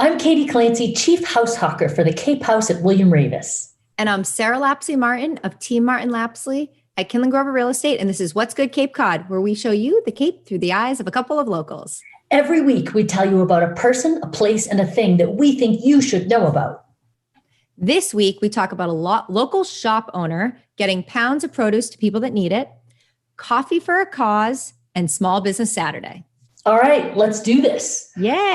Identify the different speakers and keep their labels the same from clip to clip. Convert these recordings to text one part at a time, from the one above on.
Speaker 1: I'm Katie Clancy, Chief House Hawker for the Cape House at William Ravis.
Speaker 2: And I'm Sarah Lapsley Martin of Team Martin Lapsley at Kinlan Grover Real Estate. And this is What's Good Cape Cod, where we show you the Cape through the eyes of a couple of locals.
Speaker 1: Every week, we tell you about a person, a place, and a thing that we think you should know about.
Speaker 2: This week, we talk about a local shop owner getting pounds of produce to people that need it, coffee for a cause, and Small Business Saturday.
Speaker 1: All right, let's do this.
Speaker 2: Yay.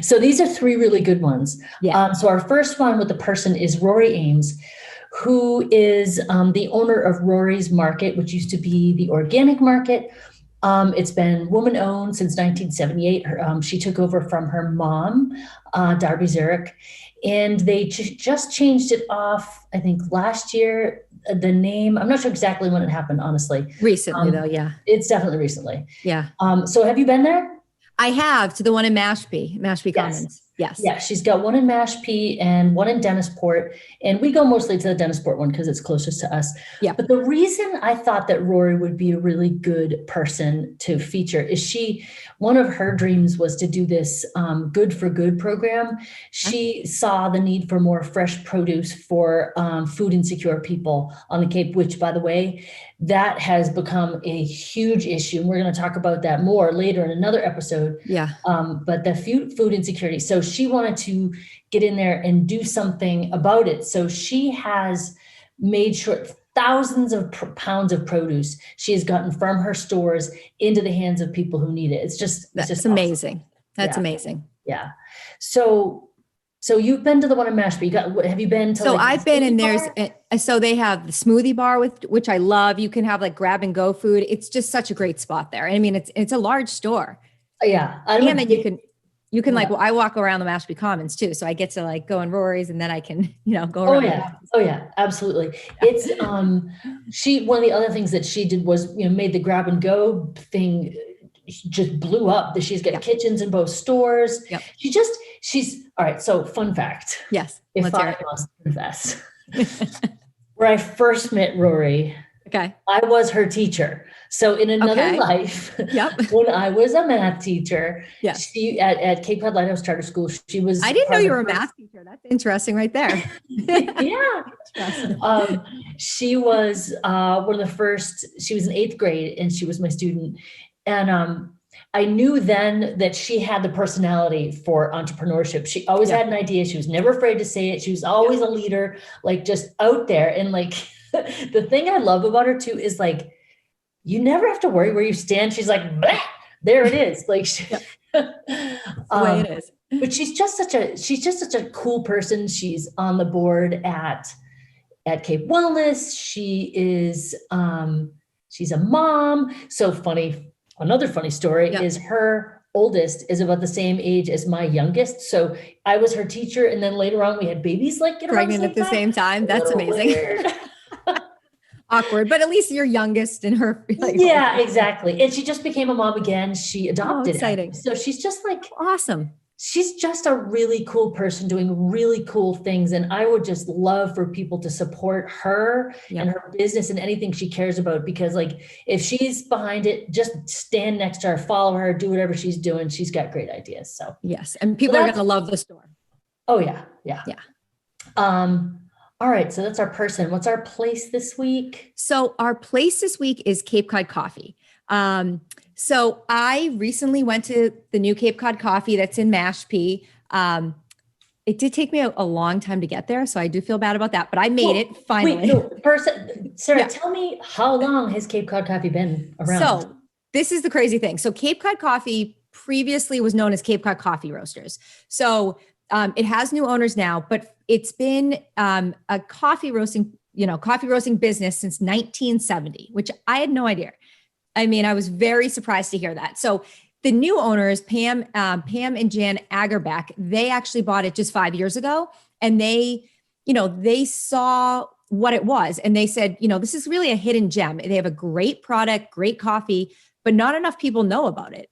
Speaker 1: So these are three really good ones.
Speaker 2: Yeah.
Speaker 1: So our first one with the person is Rory Ames, who is the owner of Rorys Market, which used to be the organic market. It's been woman-owned since 1978. She took over from her mom, Darby Zurich, and they just changed it off, I think, last year. The name, I'm not sure exactly when it happened, honestly.
Speaker 2: Recently, though, yeah.
Speaker 1: It's definitely recently.
Speaker 2: Yeah.
Speaker 1: So have you been there?
Speaker 2: I have, to the one in Mashpee Commons. Yes.
Speaker 1: Yeah, she's got one in Mashpee and one in Dennisport. And we go mostly to the Dennisport one because it's closest to us.
Speaker 2: Yeah.
Speaker 1: But the reason I thought that Rory would be a really good person to feature is one of her dreams was to do this Good for Good program. She saw the need for more fresh produce for food insecure people on the Cape, which, by the way, that has become a huge issue. And we're going to talk about that more later in another episode.
Speaker 2: Yeah.
Speaker 1: But the food insecurity. So she wanted to get in there and do something about it. So she has made sure thousands of pounds of produce she has gotten from her stores into the hands of people who need it. It's just awesome.
Speaker 2: Amazing. That's amazing.
Speaker 1: Yeah. So you've been to the one in Mashpee. Have you been to?
Speaker 2: So I've been in so they have the smoothie bar which I love. You can have like grab and go food. It's just such a great spot there. I mean, it's a large store.
Speaker 1: Yeah.
Speaker 2: And then you can I walk around the Mashpee Commons too. So I get to like go in Rory's and then I can, go around.
Speaker 1: Oh yeah, absolutely. Yeah. It's, one of the other things that she did was, made the grab and go thing just blew up. That she's got kitchens in both stores.
Speaker 2: Yep.
Speaker 1: She's all right. So fun fact.
Speaker 2: Yes.
Speaker 1: If I must confess, where I first met Rory,
Speaker 2: okay,
Speaker 1: I was her teacher. So in another life, when I was a math teacher, she at Cape Cod Lighthouse Charter School, she was.
Speaker 2: I didn't know you were a math teacher. That's interesting, right there.
Speaker 1: Yeah. She was one of the first. She was in 8th grade, and she was my student. And I knew then that she had the personality for entrepreneurship. She always had an idea. She was never afraid to say it. She was always a leader, like just out there. And like the thing I love about her too is like, you never have to worry where you stand. She's like, there it is. Like
Speaker 2: the way it is.
Speaker 1: But she's just such a cool person. She's on the board at Cape Wellness. She is she's a mom. So funny. Another funny story is her oldest is about the same age as my youngest. So I was her teacher. And then later on we had babies like
Speaker 2: pregnant at the same time. That's amazing. Awkward, but at least you're youngest in her.
Speaker 1: Yeah, exactly. And she just became a mom again. She adopted.
Speaker 2: Exciting.
Speaker 1: So she's just like
Speaker 2: awesome.
Speaker 1: She's just a really cool person doing really cool things. And I would just love for people to support her and her business and anything she cares about, because like, if she's behind it, just stand next to her, follow her, do whatever she's doing. She's got great ideas. So
Speaker 2: yes. And people are going to love the store.
Speaker 1: Oh yeah. Yeah. Yeah. All right. So that's our person. What's our place this week?
Speaker 2: So our place this week is Cape Cod Coffee. So I recently went to the new Cape Cod Coffee that's in Mashpee. It did take me a long time to get there, so I do feel bad about that, but I made it finally.
Speaker 1: Sarah, tell me, how long has Cape Cod Coffee been around?
Speaker 2: So this is the crazy thing. So Cape Cod Coffee previously was known as Cape Cod Coffee Roasters. So it has new owners now, but it's been a coffee roasting business since 1970, which I had no idea. I mean, I was very surprised to hear that. So the new owners, Pam and Jan Agerbeck, they actually bought it just 5 years ago. And they saw what it was. And they said, this is really a hidden gem. They have a great product, great coffee, but not enough people know about it.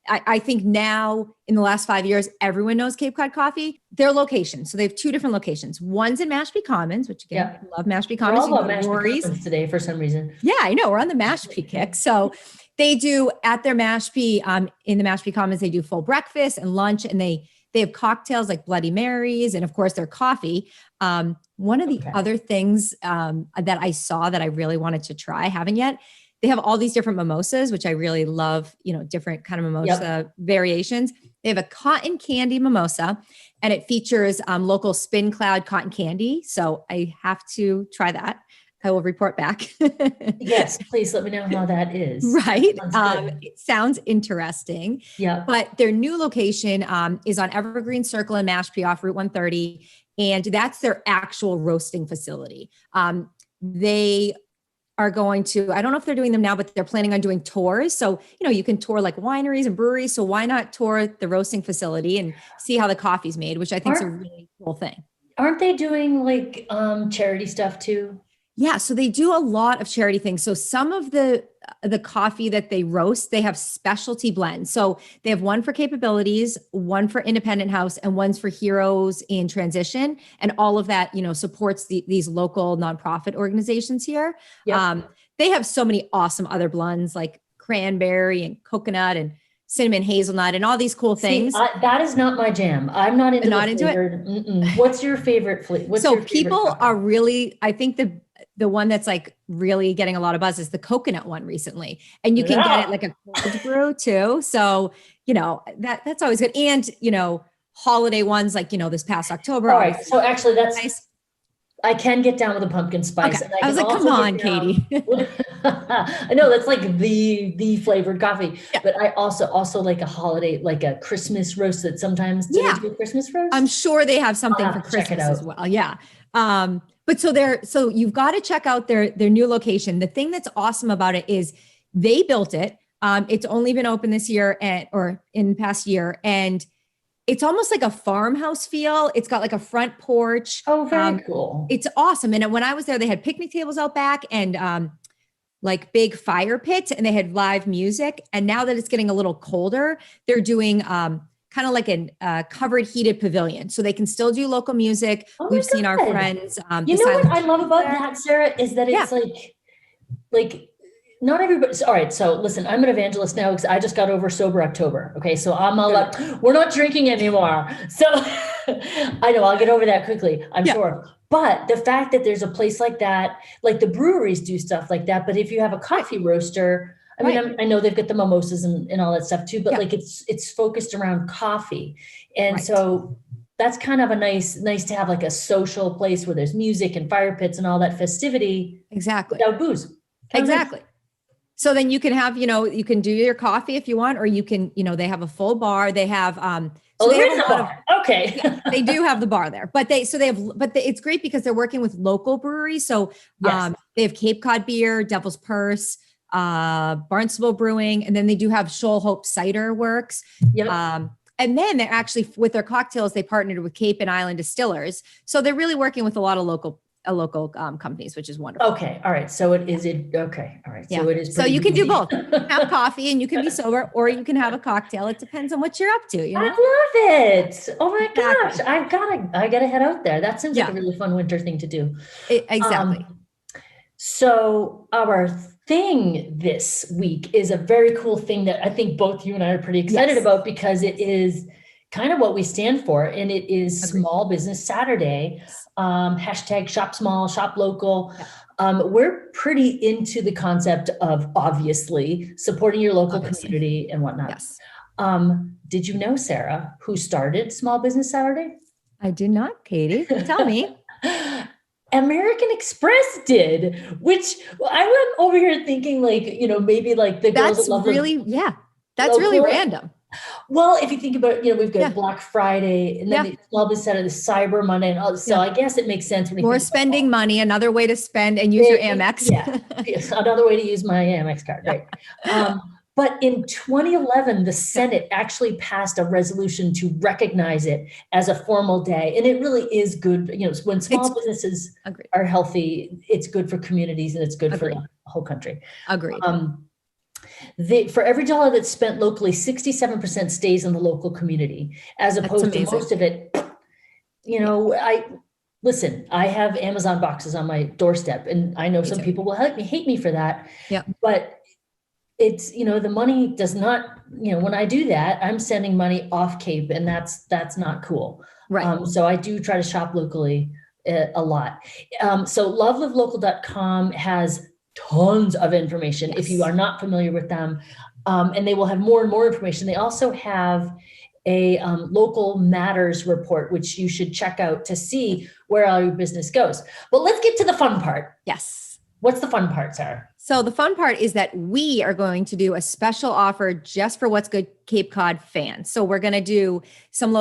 Speaker 2: I think now in the last 5 years, everyone knows Cape Cod Coffee. Their location. So they have 2 different locations. One's in Mashpee Commons, which again, I love Mashpee Commons.
Speaker 1: We're all about Mashpee Commons today for some reason.
Speaker 2: Yeah, I know. We're on the Mashpee kick. So They do at their Mashpee, in the Mashpee Commons, they do full breakfast and lunch, and they have cocktails like Bloody Marys, and of course their coffee. One of the other things that I saw that I really wanted to try, I haven't yet, they have all these different mimosas, which I really love, different kind of mimosa variations. They have a cotton candy mimosa, and it features local Spin Cloud cotton candy. So I have to try that. I will report back.
Speaker 1: Yes, please let me know how that is.
Speaker 2: Right. It sounds interesting.
Speaker 1: Yeah.
Speaker 2: But their new location is on Evergreen Circle in Mashpee off Route 130. And that's their actual roasting facility. They are going to, I don't know if they're doing them now, but they're planning on doing tours. So, you can tour like wineries and breweries. So why not tour the roasting facility and see how the coffee's made, which I think is a really cool thing.
Speaker 1: Aren't they doing like charity stuff too?
Speaker 2: Yeah, so they do a lot of charity things. So some of the coffee that they roast, they have specialty blends. So they have one for Capabilities, one for Independent House, and one's for Heroes in Transition. And all of that, supports these local nonprofit organizations here. Yep. They have so many awesome other blends like cranberry and coconut and cinnamon hazelnut and all these cool things.
Speaker 1: That is not my jam. I'm not into
Speaker 2: it.
Speaker 1: What's your favorite flavor?
Speaker 2: So people are really, I think the one that's like really getting a lot of buzz is the coconut one recently. And you can get it like a cold brew too. So, that's always good. And, holiday ones like, this past October.
Speaker 1: All right. So actually that's nice. I can get down with a pumpkin spice.
Speaker 2: Okay. I was like, come on, Katie.
Speaker 1: I know that's like the flavored coffee, but I also like a holiday, like a Christmas roast that sometimes do a Christmas roast.
Speaker 2: I'm sure they have something for Christmas as well. Yeah. But so you've got to check out their new location. The thing that's awesome about it is they built it. It's only been open this year or in the past year. And it's almost like a farmhouse feel. It's got like a front porch.
Speaker 1: Oh, very cool.
Speaker 2: It's awesome. And when I was there, they had picnic tables out back and like big fire pits, and they had live music. And now that it's getting a little colder, they're doing kind of like a covered heated pavilion. So they can still do local music. We've seen our friends.
Speaker 1: You know what I love about that, Sarah, is that it's like not everybody. All right. So listen, I'm an evangelist now because I just got over sober October. Okay. So I'm all like, we're not drinking anymore. So I know I'll get over that quickly, I'm sure. But the fact that there's a place like that, like the breweries do stuff like that. But if you have a coffee roaster, I mean, I know they've got the mimosas and all that stuff too, but like it's focused around coffee. And so that's kind of a nice to have like a social place where there's music and fire pits and all that festivity.
Speaker 2: Exactly.
Speaker 1: Without booze.
Speaker 2: Exactly. So then you can have, you can do your coffee if you want, or you can, they have a full bar. They have,
Speaker 1: okay.
Speaker 2: They do have the bar there, but it's great because they're working with local breweries. So they have Cape Cod beer, Devil's Purse, Barnstable Brewing, and then they do have Shoal Hope Cider Works. Yep. And then they're actually, with their cocktails, they partnered with Cape and Island Distillers. So they're really working with a lot of local companies, which is wonderful.
Speaker 1: Okay. All right. So okay. All right. So it is.
Speaker 2: So you can do both. Have coffee and you can be sober, or you can have a cocktail. It depends on what you're up to.
Speaker 1: I love it. Oh my gosh. I gotta head out there. That seems like a really fun winter thing to do.
Speaker 2: Exactly.
Speaker 1: So our thing this week is a very cool thing that I think both you and I are pretty excited about, because it is kind of what we stand for. And it is Small Business Saturday. Hashtag shop small, shop local. We're pretty into the concept of obviously supporting your local community and whatnot.
Speaker 2: Yes.
Speaker 1: Did you know, Sarah, who started Small Business Saturday?
Speaker 2: I did not, Katie. Tell me.
Speaker 1: American Express did, which I went over here thinking like, maybe like the girls that love
Speaker 2: that's really random.
Speaker 1: Well, if you think about, we've got Black Friday and then the Small Business Saturday, the Cyber Monday, and all. So I guess it makes sense.
Speaker 2: More spending money, another way to spend and use your Amex.
Speaker 1: Another way to use my Amex card, right? But in 2011, the Senate actually passed a resolution to recognize it as a formal day. And it really is good. When small businesses are healthy, it's good for communities and it's good for the whole country.
Speaker 2: Agreed.
Speaker 1: For every dollar that's spent locally, 67% stays in the local community, as opposed to most of it. I have Amazon boxes on my doorstep, and I know some people will hate me for that.
Speaker 2: Yeah.
Speaker 1: But it's, the money does not, when I do that, I'm sending money off Cape, and that's not cool.
Speaker 2: Right.
Speaker 1: So I do try to shop locally a lot. So lovelivelocal.com has tons of information if you are not familiar with them. And they will have more and more information. They also have a local matters report, which you should check out to see where all your business goes. But let's get to the fun part.
Speaker 2: Yes.
Speaker 1: What's the fun part, Sarah?
Speaker 2: So the fun part is that we are going to do a special offer just for What's Good Cape Cod fans. So we're going to do some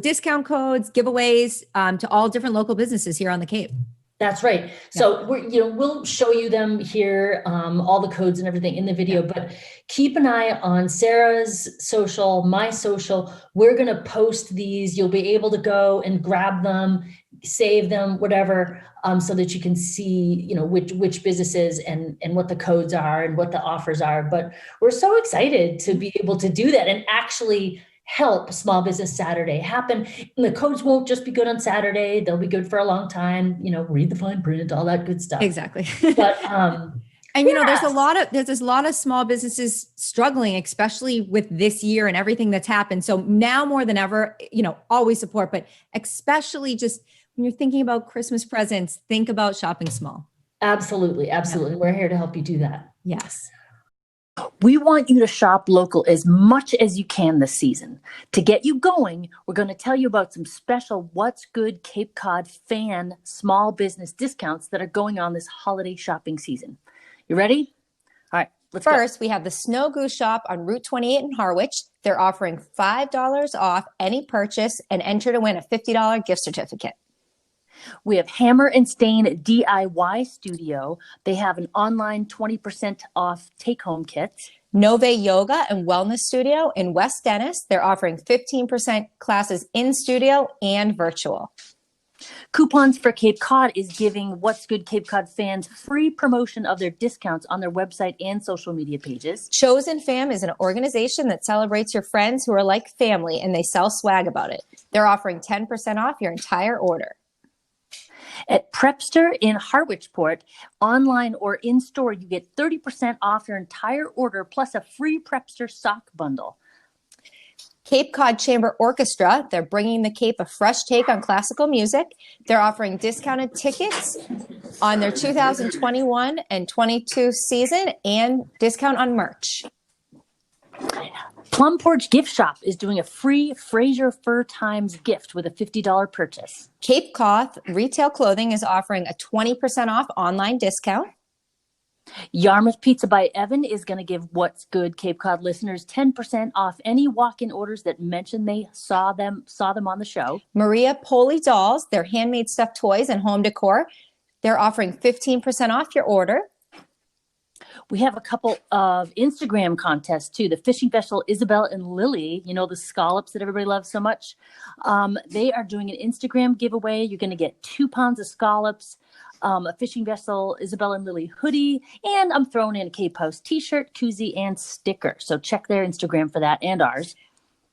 Speaker 2: discount codes, giveaways to all different local businesses here on the Cape.
Speaker 1: That's right. So we'll show you them here, all the codes and everything in the video, but keep an eye on Sarah's social, my social. We're going to post these. You'll be able to go and grab them, save them, whatever, so that you can see, which businesses and what the codes are and what the offers are. But we're so excited to be able to do that and actually help Small Business Saturday happen. And the codes won't just be good on Saturday. They'll be good for a long time, read the fine print, all that good stuff.
Speaker 2: Exactly.
Speaker 1: But,
Speaker 2: and there's a lot of small businesses struggling, especially with this year and everything that's happened. So now more than ever, always support, but especially just when you're thinking about Christmas presents, think about shopping small.
Speaker 1: Absolutely. Absolutely. Yeah. We're here to help you do that.
Speaker 2: Yes.
Speaker 3: We want you to shop local as much as you can this season. To get you going, we're going to tell you about some special What's Good Cape Cod fan small business discounts that are going on this holiday shopping season. You ready? All right, let's go.
Speaker 2: First, we have the Snow Goose Shop on Route 28 in Harwich. They're offering $5 off any purchase and enter to win a $50 gift certificate.
Speaker 3: We have Hammer and Stain DIY Studio. They have an online 20% off take-home kit.
Speaker 2: Nove Yoga and Wellness Studio in West Dennis. They're offering 15% classes in studio and virtual.
Speaker 3: Coupons for Cape Cod is giving What's Good Cape Cod fans free promotion of their discounts on their website and social media pages.
Speaker 2: Chosen Fam is an organization that celebrates your friends who are like family, and they sell swag about it. They're offering 10% off your entire order.
Speaker 3: At Prepster in Harwichport, online or in-store, you get 30% off your entire order plus a free Prepster sock bundle.
Speaker 2: Cape Cod Chamber Orchestra, they're bringing the Cape a fresh take on classical music. They're offering discounted tickets on their 2021 and 22 season and discount on merch.
Speaker 3: Plum Porch Gift Shop is doing a free Fraser Fur Times gift with a $50 purchase.
Speaker 2: Cape Cod Retail Clothing is offering a 20% off online discount.
Speaker 3: Yarmouth Pizza by Evan is going to give What's Good Cape Cod listeners 10% off any walk-in orders that mention they saw them on the show.
Speaker 2: Maria Poli Dolls, their handmade stuffed toys and home decor. They're offering 15% off your order.
Speaker 3: We have a couple of Instagram contests too. The fishing vessel Isabel and Lily, the scallops that everybody loves so much. They are doing an Instagram giveaway. You're going to get 2 pounds of scallops, a fishing vessel Isabel and Lily hoodie, and I'm throwing in a Cape House t-shirt, koozie, and sticker. So check their Instagram for that and ours.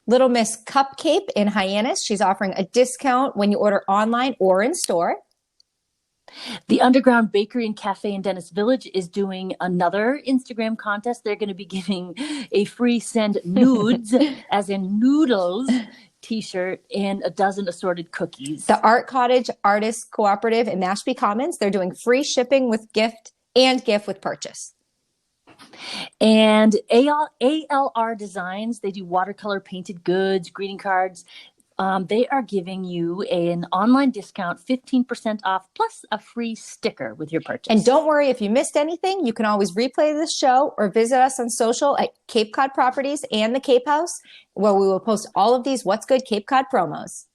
Speaker 2: Little Miss Cupcape in Hyannis. She's offering a discount when you order online or in store.
Speaker 3: The Underground Bakery and Cafe in Dennis Village is doing another Instagram contest. They're going to be giving a free send nudes, as in noodles, t-shirt and a dozen assorted cookies.
Speaker 2: The Art Cottage Artists Cooperative in Mashpee Commons, they're doing free shipping with gift with purchase.
Speaker 3: And ALR Designs, they do watercolor painted goods, greeting cards. They are giving you an online discount, 15% off, plus a free sticker with your purchase.
Speaker 2: And don't worry, if you missed anything, you can always replay this show or visit us on social at Cape Cod Properties and the Cape House, where we will post all of these What's Good Cape Cod promos.